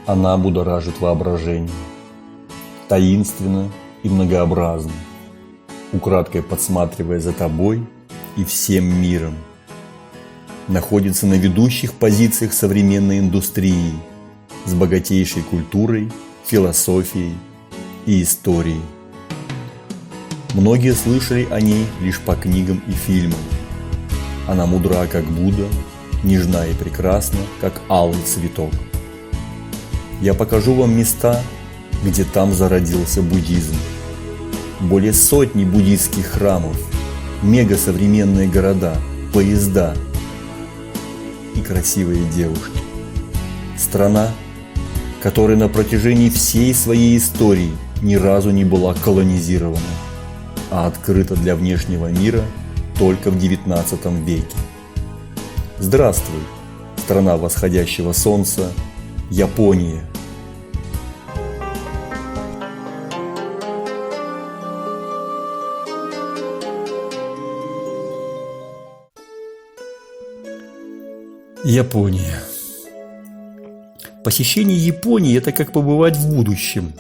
Она будоражит воображение, таинственно и многообразно, украдкой подсматривая за тобой и всем миром. Находится на ведущих позициях современной индустрии с богатейшей культурой, философией и историей. Многие слышали о ней лишь по книгам и фильмам. Она мудра, как Будда, нежна и прекрасна, как алый цветок. Я покажу вам места, где там зародился буддизм. Более сотни буддийских храмов, мегасовременные города, поезда и красивые девушки. Страна, которая на протяжении всей своей истории ни разу не была колонизирована, а открыта для внешнего мира только в XIX веке. Здравствуй, страна восходящего солнца, Япония! Япония. Посещение Японии – это как побывать в будущем.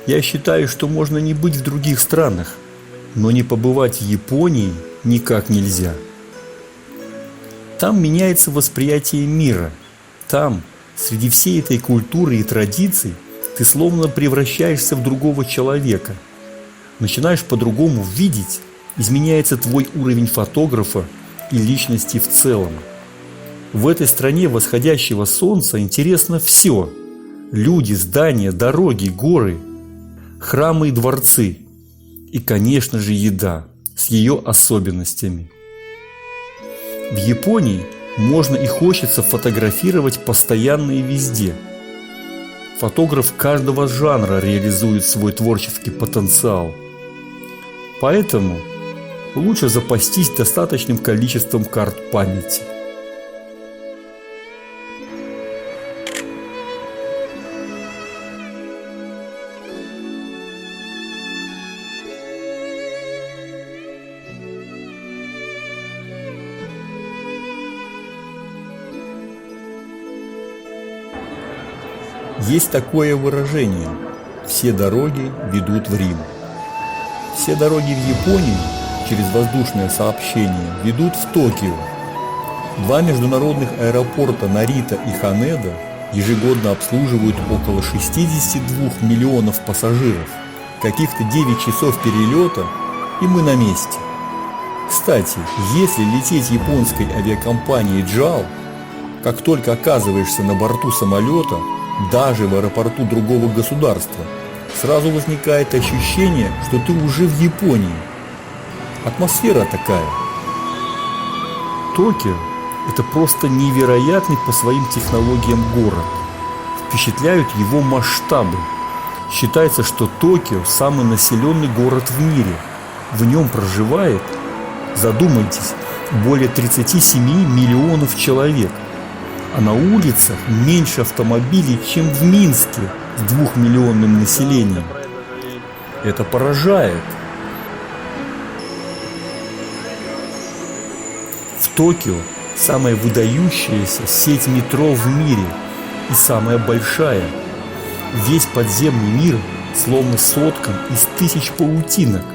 Я считаю, что можно не быть в других странах, но не побывать в Японии никак нельзя. Там меняется восприятие мира. Там, среди всей этой культуры и традиций, ты словно превращаешься в другого человека. Начинаешь по-другому видеть, изменяется твой уровень фотографа и личности в целом. В этой стране восходящего солнца интересно все. Люди, здания, дороги, горы, храмы и дворцы. И, конечно же, еда с ее особенностями. В Японии можно и хочется фотографировать постоянно и везде. Фотограф каждого жанра реализует свой творческий потенциал. Поэтому лучше запастись достаточным количеством карт памяти. Есть такое выражение: все дороги ведут в Рим. Все дороги в Японии через воздушное сообщение ведут в Токио. Два международных аэропорта Нарита и Ханеда ежегодно обслуживают около 62 миллионов пассажиров. Каких-то 9 часов перелета, и мы на месте. Кстати, если лететь японской авиакомпанией JAL, как только оказываешься на борту самолета, даже в аэропорту другого государства, сразу возникает ощущение, что ты уже в Японии. Атмосфера такая. Токио – это просто невероятный по своим технологиям город. Впечатляют его масштабы. Считается, что Токио – самый населенный город в мире. В нем проживает, задумайтесь, более 37 миллионов человек. А на улицах меньше автомобилей, чем в Минске с 2-миллионным населением. Это поражает. В Токио самая выдающаяся сеть метро в мире и самая большая. Весь подземный мир словно соткан из тысяч паутинок.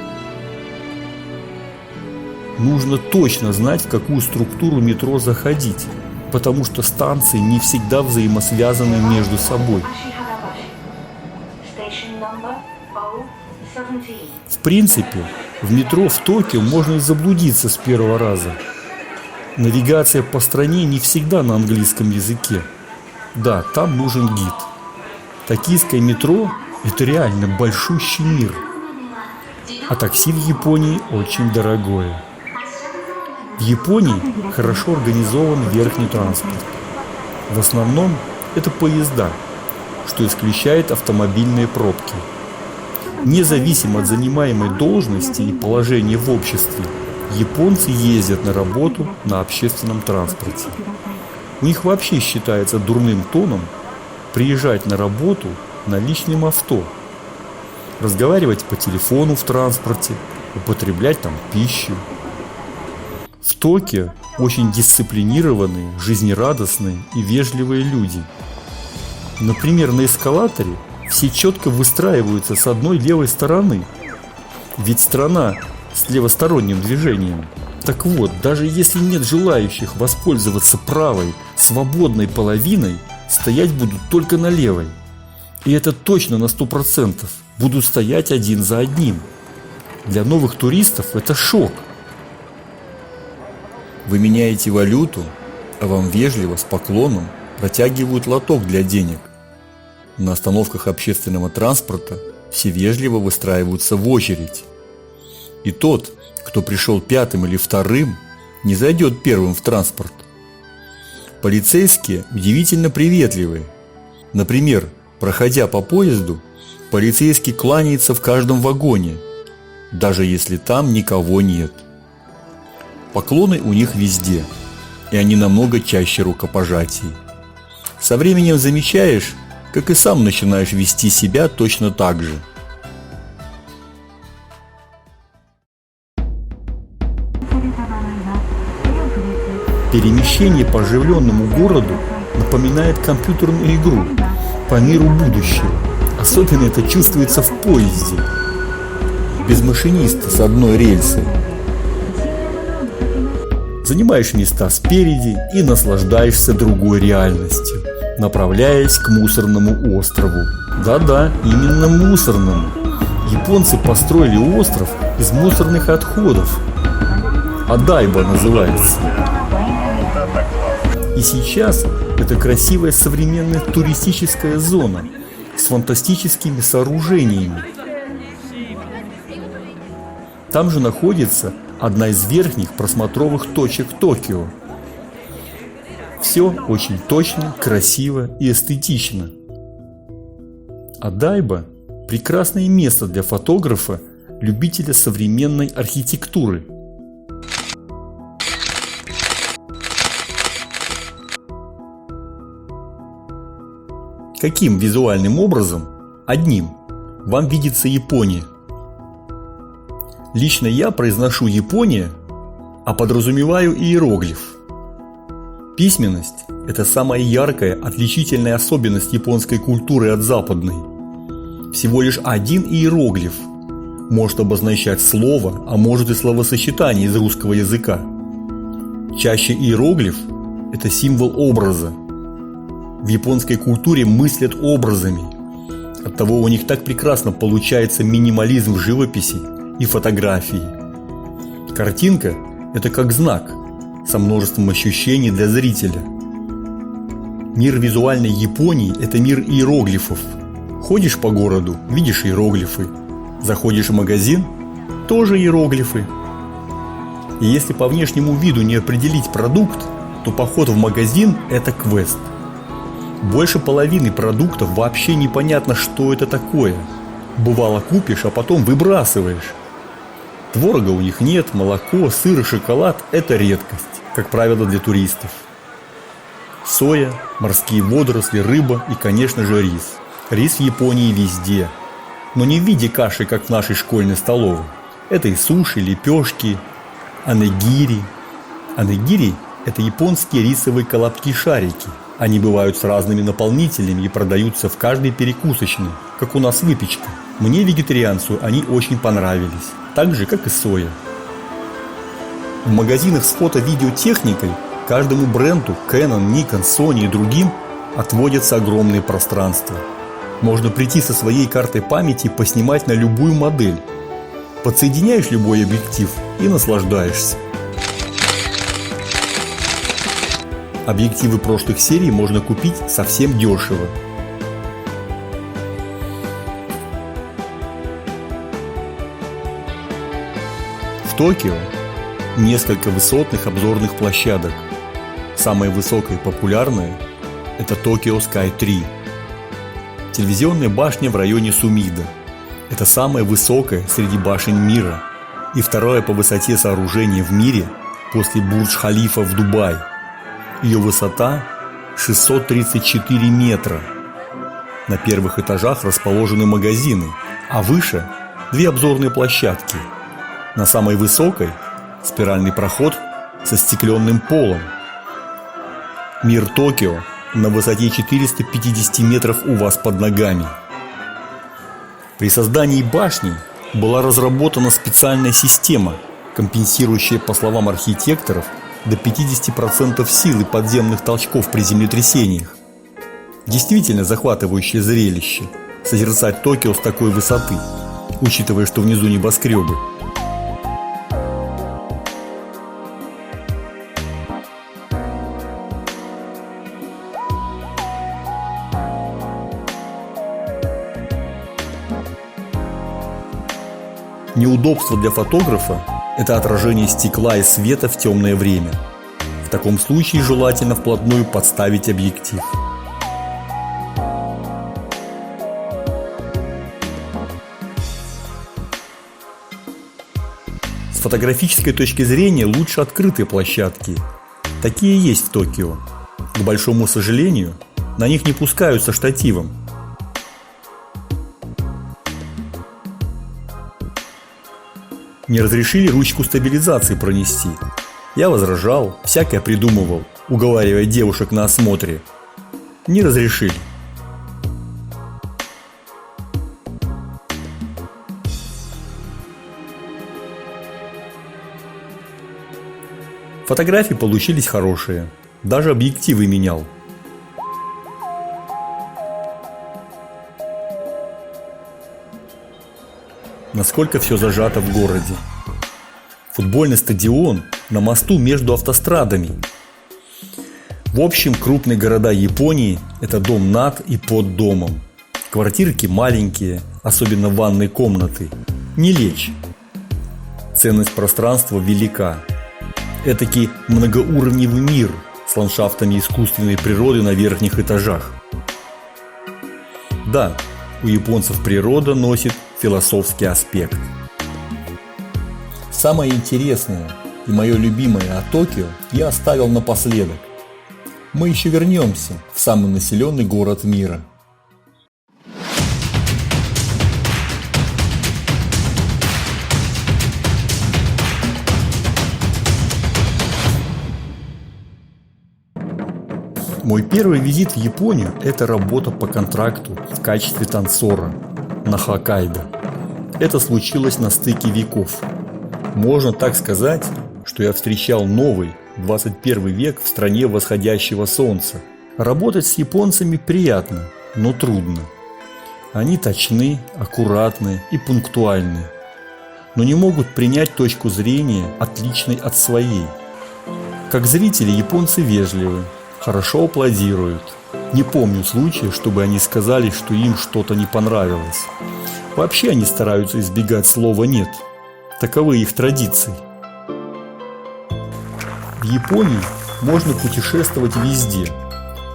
Нужно точно знать, в какую структуру метро заходить, потому что станции не всегда взаимосвязаны между собой. В принципе, в метро в Токио можно и заблудиться с первого раза. Навигация по стране не всегда на английском языке. Да, там нужен гид. Токийское метро – это реально большущий мир. А такси в Японии очень дорогое. В Японии хорошо организован верхний транспорт. В основном это поезда, что исключает автомобильные пробки. Независимо от занимаемой должности и положения в обществе, японцы ездят на работу на общественном транспорте. У них вообще считается дурным тоном приезжать на работу на личном авто, разговаривать по телефону в транспорте, употреблять там пищу. В Токио очень дисциплинированные, жизнерадостные и вежливые люди. Например, на эскалаторе все четко выстраиваются с одной левой стороны. Ведь страна с левосторонним движением. Так вот, даже если нет желающих воспользоваться правой, свободной половиной, стоять будут только на левой. И это точно на 100%. Будут стоять один за одним. Для новых туристов это шок. Вы меняете валюту, а вам вежливо, с поклоном протягивают лоток для денег. На остановках общественного транспорта все вежливо выстраиваются в очередь. И тот, кто пришел пятым или вторым, не зайдет первым в транспорт. Полицейские удивительно приветливые. Например, проходя по поезду, полицейский кланяется в каждом вагоне, даже если там никого нет. Поклоны у них везде, и они намного чаще рукопожатий. Со временем замечаешь, как и сам начинаешь вести себя точно так же. Перемещение по оживленному городу напоминает компьютерную игру по миру будущего. Особенно это чувствуется в поезде. Без машиниста с одной рельсы. Занимаешь места спереди и наслаждаешься другой реальностью, направляясь к мусорному острову. Да-да, именно мусорному. Японцы построили остров из мусорных отходов. Адайба называется. И сейчас это красивая современная туристическая зона с фантастическими сооружениями. Там же находится одна из верхних просмотровых точек Токио. Все очень точно, красиво и эстетично. Адайба – прекрасное место для фотографа, любителя современной архитектуры. Каким визуальным образом? Одним. Вам видится Япония. Лично я произношу Япония, а подразумеваю иероглиф. Письменность – это самая яркая, отличительная особенность японской культуры от западной. Всего лишь один иероглиф может обозначать слово, а может и словосочетание из русского языка. Чаще иероглиф – это символ образа. В японской культуре мыслят образами. Оттого у них так прекрасно получается минимализм в живописи и фотографии. Картинка – это как знак, со множеством ощущений для зрителя. Мир визуальной Японии – это мир иероглифов. Ходишь по городу – видишь иероглифы. Заходишь в магазин – тоже иероглифы. И если по внешнему виду не определить продукт, то поход в магазин – это квест. Больше половины продуктов вообще непонятно, что это такое. Бывало купишь, а потом выбрасываешь. Творога у них нет, молоко, сыр и шоколад – это редкость, как правило, для туристов. Соя, морские водоросли, рыба и, конечно же, рис. Рис в Японии везде, но не в виде каши, как в нашей школьной столовой. Это и суши, лепешки, онигири. Онигири – это японские рисовые колобки-шарики. Они бывают с разными наполнителями и продаются в каждой перекусочной, как у нас выпечка. Мне, вегетарианцу, они очень понравились, так же, как и соя. В магазинах с фото-видеотехникой каждому бренду Canon, Nikon, Sony и другим отводятся огромные пространства. Можно прийти со своей картой памяти и поснимать на любую модель. Подсоединяешь любой объектив и наслаждаешься. Объективы прошлых серий можно купить совсем дешево. В Токио несколько высотных обзорных площадок. Самая высокая и популярная – это Tokyo Sky 3. Телевизионная башня в районе Сумида. Это самая высокая среди башен мира и второе по высоте сооружение в мире после Бурдж-Халифа в Дубае. Ее высота 634 метра. На первых этажах расположены магазины, а выше – две обзорные площадки. На самой высокой – спиральный проход со стекленным полом. Мир Токио на высоте 450 метров у вас под ногами. При создании башни была разработана специальная система, компенсирующая, по словам архитекторов, до 50% силы подземных толчков при землетрясениях. Действительно захватывающее зрелище – созерцать Токио с такой высоты, учитывая, что внизу небоскребы. Неудобство для фотографа – это отражение стекла и света в темное время. В таком случае желательно вплотную подставить объектив. С фотографической точки зрения лучше открытые площадки. Такие есть в Токио. К большому сожалению, на них не пускают со штативом. Не разрешили ручку стабилизации пронести. Я возражал, всякое придумывал, уговаривая девушек на осмотре. Не разрешили. Фотографии получились хорошие. Даже объективы менял. Насколько все зажато в городе. Футбольный стадион на мосту между автострадами. В общем, крупные города Японии – это дом над и под домом. Квартирки маленькие, особенно ванные комнаты. Не лечь. Ценность пространства велика. Этакий многоуровневый мир с ландшафтами искусственной природы на верхних этажах. Да, у японцев природа носит философский аспект. Самое интересное и мое любимое о Токио я оставил напоследок. Мы еще вернемся в самый населенный город мира. Мой первый визит в Японию – это работа по контракту в качестве танцора на Хоккайдо. Это случилось на стыке веков. Можно так сказать, что я встречал новый 21 век в стране восходящего солнца. Работать с японцами приятно, но трудно. Они точны, аккуратны и пунктуальны, но не могут принять точку зрения, отличной от своей. Как зрители японцы вежливы, хорошо аплодируют. Не помню случая, чтобы они сказали, что им что-то не понравилось. Вообще они стараются избегать слова «нет». Таковы их традиции. В Японии можно путешествовать везде,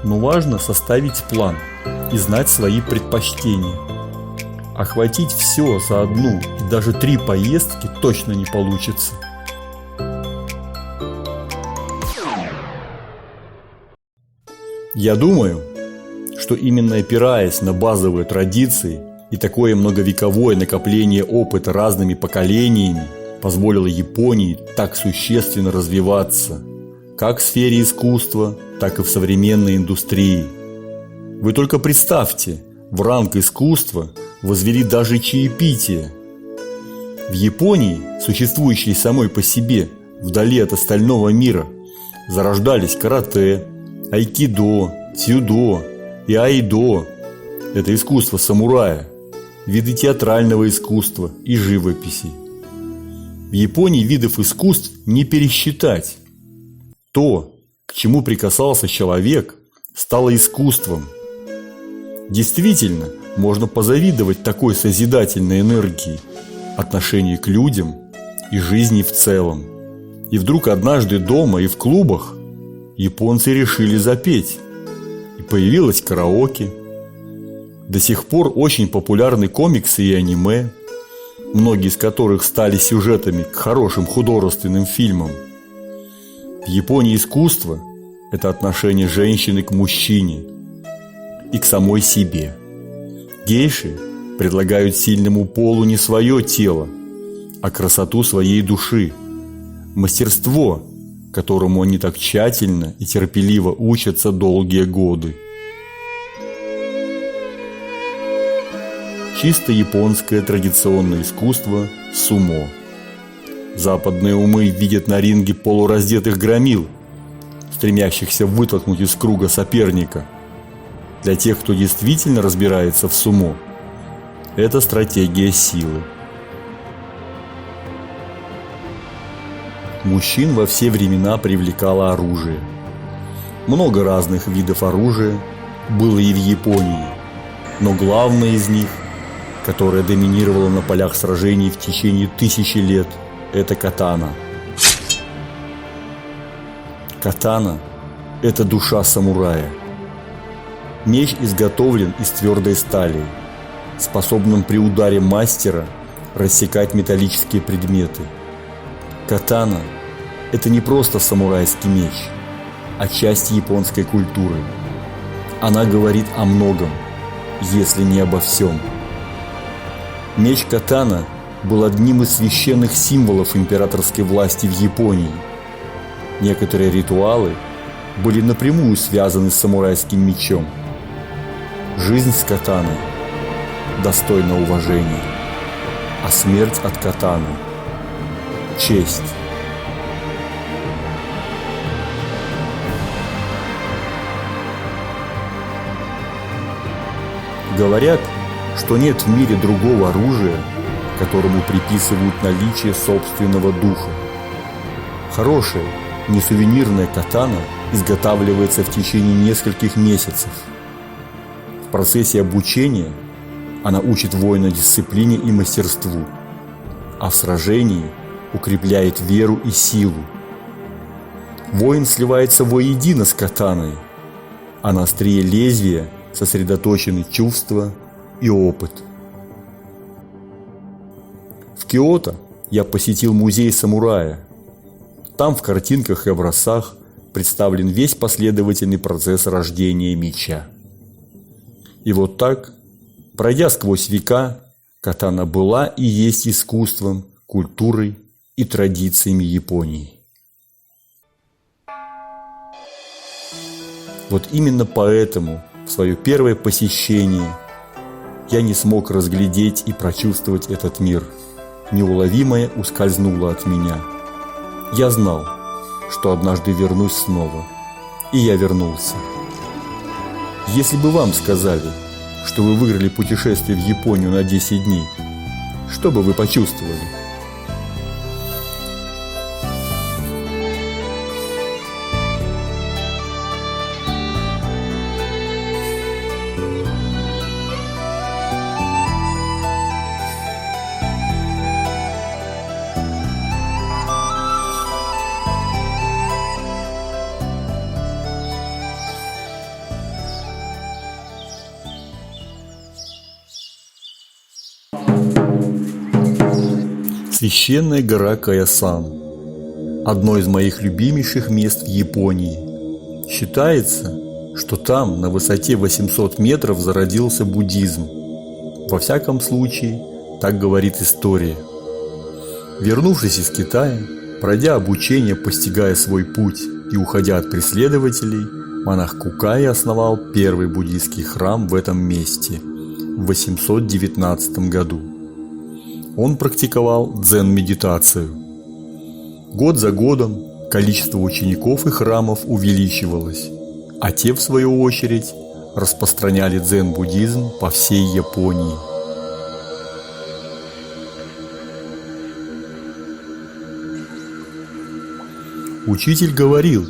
но важно составить план и знать свои предпочтения. Охватить все за одну и даже 3 поездки точно не получится. Я думаю, что именно опираясь на базовые традиции и такое многовековое накопление опыта разными поколениями позволило Японии так существенно развиваться, как в сфере искусства, так и в современной индустрии. Вы только представьте, в ранг искусства возвели даже чаепитие. В Японии, существующей самой по себе, вдали от остального мира, зарождались карате, айкидо, дзюдо и айдо – это искусство самурая, виды театрального искусства и живописи. В Японии видов искусств не пересчитать. То, к чему прикасался человек, стало искусством. Действительно, можно позавидовать такой созидательной энергии, отношении к людям и жизни в целом. И вдруг однажды дома и в клубах японцы решили запеть, и появилось караоке. До сих пор очень популярны комиксы и аниме, многие из которых стали сюжетами к хорошим художественным фильмам. В Японии искусство – это отношение женщины к мужчине и к самой себе. Гейши предлагают сильному полу не свое тело, а красоту своей души, мастерство которому они так тщательно и терпеливо учатся долгие годы. Чисто японское традиционное искусство сумо. Западные умы видят на ринге полураздетых громил, стремящихся вытолкнуть из круга соперника. Для тех, кто действительно разбирается в сумо, это стратегия силы. Мужчин во все времена привлекало оружие. Много разных видов оружия было и в Японии, но главное из них, которое доминировало на полях сражений в течение тысячи лет, это катана. Катана – это душа самурая. Меч изготовлен из твердой стали, способным при ударе мастера рассекать металлические предметы. Катана – это не просто самурайский меч, а часть японской культуры. Она говорит о многом, если не обо всем. Меч катана был одним из священных символов императорской власти в Японии. Некоторые ритуалы были напрямую связаны с самурайским мечом. Жизнь с катаной достойна уважения, а смерть от катаны – честь. Говорят, что нет в мире другого оружия, которому приписывают наличие собственного духа. Хорошая, не сувенирная катана изготавливается в течение нескольких месяцев. В процессе обучения она учит воина дисциплине и мастерству, а в сражении укрепляет веру и силу. Воин сливается воедино с катаной, а на острие лезвия сосредоточены чувства и опыт. В Киото я посетил музей самурая. Там в картинках и образцах представлен весь последовательный процесс рождения меча. И вот так, пройдя сквозь века, катана была и есть искусством, культурой и традициями Японии. Вот именно поэтому в свое первое посещение я не смог разглядеть и прочувствовать этот мир. Неуловимое ускользнуло от меня. Я знал, что однажды вернусь снова. И я вернулся. Если бы вам сказали, что вы выиграли путешествие в Японию на 10 дней, что бы вы почувствовали? Священная гора Каясан – одно из моих любимейших мест в Японии. Считается, что там на высоте 800 метров зародился буддизм. Во всяком случае, так говорит история. Вернувшись из Китая, пройдя обучение, постигая свой путь и уходя от преследователей, монах Кукай основал первый буддийский храм в этом месте в 819 году. Он практиковал дзен-медитацию. Год за годом количество учеников и храмов увеличивалось, а те, в свою очередь, распространяли дзен-буддизм по всей Японии. Учитель говорил: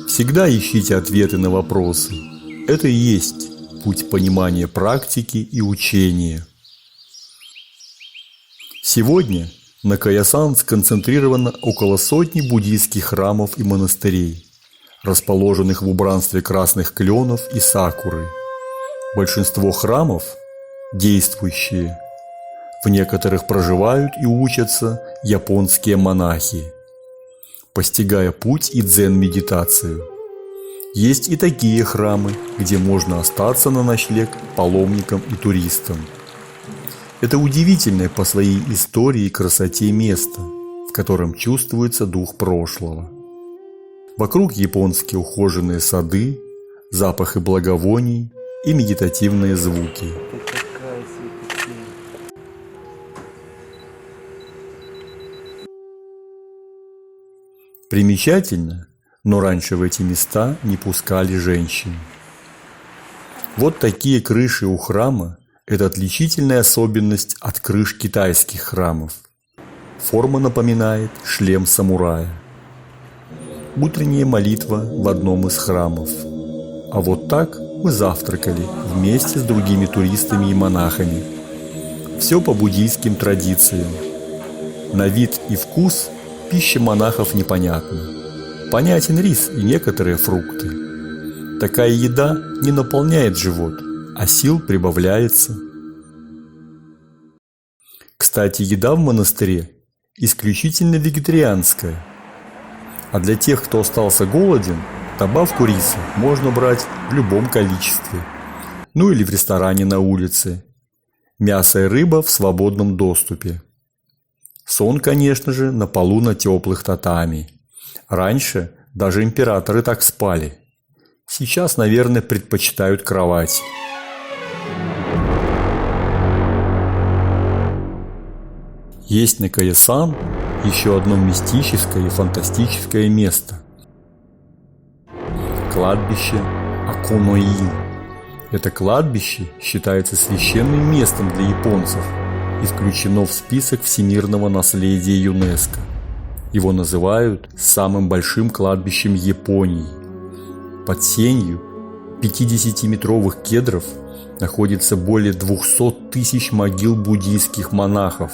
всегда ищите ответы на вопросы. Это и есть путь понимания практики и учения. Сегодня на Каясан сконцентрировано около сотни буддийских храмов и монастырей, расположенных в убранстве красных кленов и сакуры. Большинство храмов действующие. В некоторых проживают и учатся японские монахи, постигая путь и дзен-медитацию. Есть и такие храмы, где можно остаться на ночлег паломникам и туристам. Это удивительное по своей истории и красоте место, в котором чувствуется дух прошлого. Вокруг японские ухоженные сады, запахи благовоний и медитативные звуки. Примечательно, но раньше в эти места не пускали женщин. Вот такие крыши у храма – это отличительная особенность от крыш китайских храмов. Форма напоминает шлем самурая. Утренняя молитва в одном из храмов. А вот так мы завтракали вместе с другими туристами и монахами. Все по буддийским традициям. На вид и вкус пища монахов непонятна. Понятен рис и некоторые фрукты. Такая еда не наполняет живот, а сил прибавляется. Кстати, еда в монастыре исключительно вегетарианская. А для тех, кто остался голоден, добавку риса можно брать в любом количестве. Ну или в ресторане на улице. Мясо и рыба в свободном доступе. Сон, конечно же, на полу на теплых татами. Раньше даже императоры так спали. Сейчас, наверное, предпочитают кровать. Есть на Каясан еще одно мистическое и фантастическое место. Кладбище Акуноин. Это кладбище считается священным местом для японцев и включено в список всемирного наследия ЮНЕСКО. Его называют самым большим кладбищем Японии. Под сенью 50-метровых кедров находится более 200 тысяч могил буддийских монахов.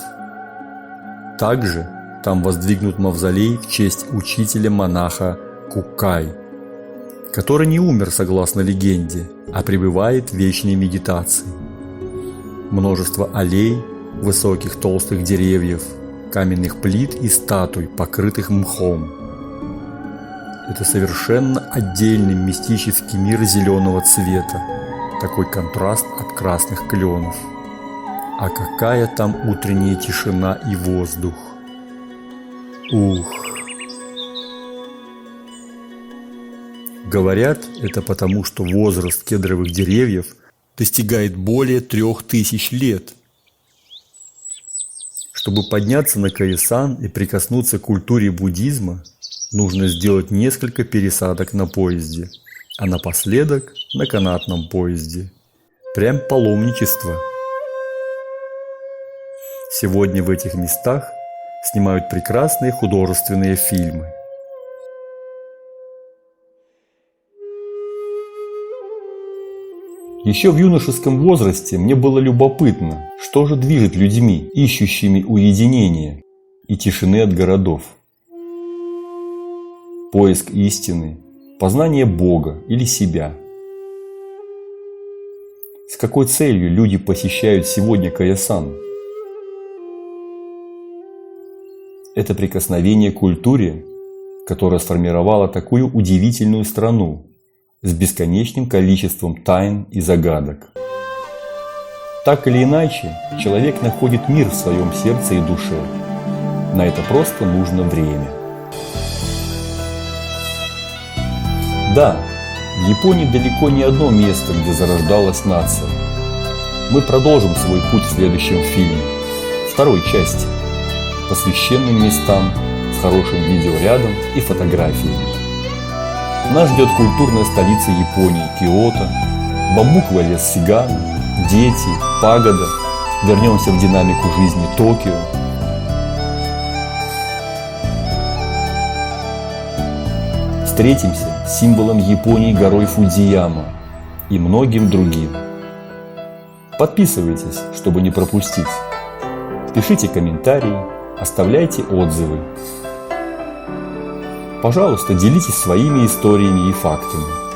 Также там воздвигнут мавзолей в честь учителя-монаха Кукай, который не умер, согласно легенде, а пребывает в вечной медитации. Множество аллей, высоких толстых деревьев, каменных плит и статуй, покрытых мхом. Это совершенно отдельный мистический мир зеленого цвета, такой контраст от красных кленов. А какая там утренняя тишина и воздух! Ух! Говорят, это потому, что возраст кедровых деревьев достигает более 3000 лет. Чтобы подняться на Каясан и прикоснуться к культуре буддизма, нужно сделать несколько пересадок на поезде, а напоследок на канатном поезде. Прям паломничество. Сегодня в этих местах снимают прекрасные художественные фильмы. Еще в юношеском возрасте мне было любопытно, что же движет людьми, ищущими уединения и тишины от городов. Поиск истины, познание Бога или себя. С какой целью люди посещают сегодня Каясан? Это прикосновение к культуре, которая сформировала такую удивительную страну с бесконечным количеством тайн и загадок. Так или иначе, человек находит мир в своем сердце и душе. На это просто нужно время. Да, в Японии далеко не одно место, где зарождалась нация. Мы продолжим свой путь в следующем фильме, второй части, по священным местам с хорошим видеорядом и фотографиями. Нас ждет культурная столица Японии – Киото, бамбуковый лес Сигана, дети, пагода. Вернемся в динамику жизни Токио. Встретимся с символом Японии горой Фудзияма и многим другим. Подписывайтесь, чтобы не пропустить. Пишите комментарии, оставляйте отзывы. Пожалуйста, делитесь своими историями и фактами.